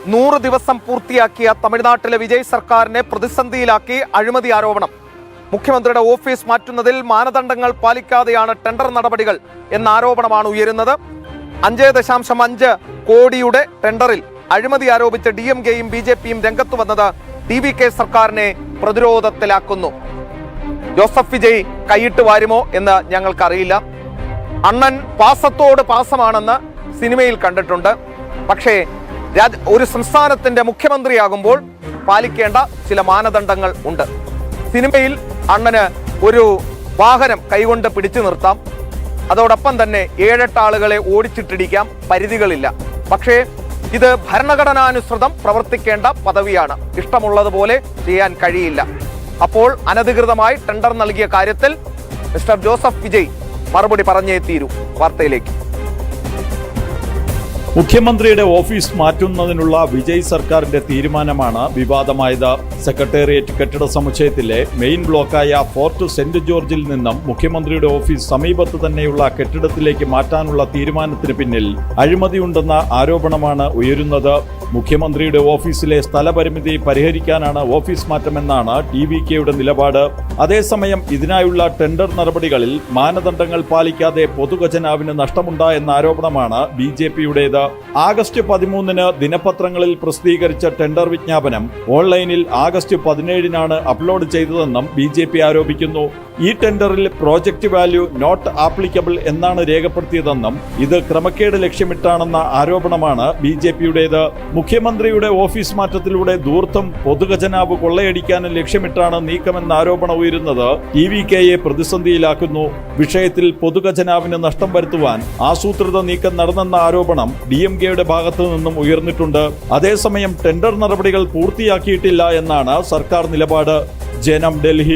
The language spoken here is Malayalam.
100 ദിവസം പൂർത്തിയാക്കിയ തമിഴ്നാട്ടിലെ വിജയ് സർക്കാരിനെ പ്രതിസന്ധിയിലാക്കി അഴിമതി ആരോപണം. മുഖ്യമന്ത്രിയുടെ ഓഫീസ് മാറ്റുന്നതിൽ മാനദണ്ഡങ്ങൾ പാലിക്കാതെയാണ് ടെൻഡർ നടപടികൾ എന്ന ആരോപണമാണ് ഉയരുന്നത്. 5.5 കോടിയുടെ ടെൻഡറിൽ അഴിമതി ആരോപിച്ച് DMKയും BJPയും രംഗത്തു വന്നത് TVK സർക്കാരിനെ പ്രതിരോധത്തിലാക്കുന്നു. ജോസഫ് വിജയ് കൈയിട്ട് വാരുമോ എന്ന് ഞങ്ങൾക്കറിയില്ല. അണ്ണൻ പാസത്തോട് പാസമാണെന്ന് സിനിമയിൽ കണ്ടിട്ടുണ്ട്. പക്ഷേ ഒരു സംസ്ഥാനത്തിന്റെ മുഖ്യമന്ത്രിയാകുമ്പോൾ പാലിക്കേണ്ട ചില മാനദണ്ഡങ്ങൾ ഉണ്ട്. സിനിമയിൽ അണ്ണന് ഒരു വാഹനം കൈകൊണ്ട് പിടിച്ചു നിർത്താം, അതോടൊപ്പം തന്നെ 7-8 ആളുകളെ ഓടിച്ചിട്ടിടിക്കാം, പരിധികളില്ല. പക്ഷേ ഇത് ഭരണഘടനാനുസൃതം പ്രവർത്തിക്കേണ്ട പദവിയാണ്. ഇഷ്ടമുള്ളതുപോലെ ചെയ്യാൻ കഴിയില്ല. അപ്പോൾ അനധികൃതമായി ടെൻഡർ നൽകിയ കാര്യത്തിൽ മിസ്റ്റർ ജോസഫ് വിജയ് മറുപടി പറഞ്ഞേ തീരൂ. വാർത്തയിലേക്ക്. മുഖ്യമന്ത്രിയുടെ ഓഫീസ് മാറ്റുന്നതിനുള്ള വിജയ് സർക്കാരിന്റെ തീരുമാനമാണ് വിവാദമായത്. സെക്രട്ടേറിയറ്റ് കെട്ടിട സമുച്ചയത്തിലെ മെയിൻ ബ്ലോക്കായ ഫോർട്ട് സെന്റ് ജോർജിൽ നിന്നും മുഖ്യമന്ത്രിയുടെ ഓഫീസ് സമീപത്ത് തന്നെയുള്ള കെട്ടിടത്തിലേക്ക് മാറ്റാനുള്ള തീരുമാനത്തിന് പിന്നിൽ അഴിമതിയുണ്ടെന്ന ആരോപണമാണ് ഉയരുന്നത്. മുഖ്യമന്ത്രിയുടെ ഓഫീസിലെ സ്ഥലപരിമിതി പരിഹരിക്കാനാണ് ഓഫീസ് മാറ്റമെന്നാണ് TVKയുടെ നിലപാട്. അതേസമയം ഇതിനായുള്ള ടെൻഡർ നടപടികളിൽ മാനദണ്ഡങ്ങൾ പാലിക്കാതെ പൊതുഖജനാവിന് നഷ്ടമുണ്ടായെന്ന ആരോപണമാണ് BJPയുടേത്. ആഗസ്റ്റ് 13 ദിനപത്രങ്ങളിൽ പ്രസിദ്ധീകരിച്ച ടെൻഡർ വിജ്ഞാപനം ഓൺലൈനിൽ ആഗസ്റ്റ് 17 അപ്ലോഡ് ചെയ്തതെന്നും BJP ആരോപിക്കുന്നു. ഈ ടെൻഡറിൽ പ്രോജക്റ്റ് വാല്യൂ നോട്ട് ആപ്ലിക്കബിൾ എന്നാണ് രേഖപ്പെടുത്തിയതെന്നും ഇത് ക്രമക്കേട് ലക്ഷ്യമിട്ടാണെന്ന ആരോപണമാണ് BJPയുടേത്. മുഖ്യമന്ത്രിയുടെ ഓഫീസ് മാറ്റത്തിലൂടെ ധൂർത്തും പൊതുഖജനാവ് കൊള്ളയടിക്കാനും ലക്ഷ്യമിട്ടാണ് നീക്കമെന്ന ആരോപണം ഉയരുന്നത് TVKയെ പ്രതിസന്ധിയിലാക്കുന്നു. വിഷയത്തിൽ പൊതുഖജനാവിന് നഷ്ടം വരുത്തുവാൻ ആസൂത്രിത നീക്കം നടന്നെന്ന ആരോപണം DMKയുടെ ഭാഗത്തു നിന്നും ഉയർന്നിട്ടുണ്ട്. അതേസമയം ടെൻഡർ നടപടികൾ പൂർത്തിയാക്കിയിട്ടില്ല എന്നാണ് സർക്കാർ നിലപാട്. ജനം, ഡൽഹി.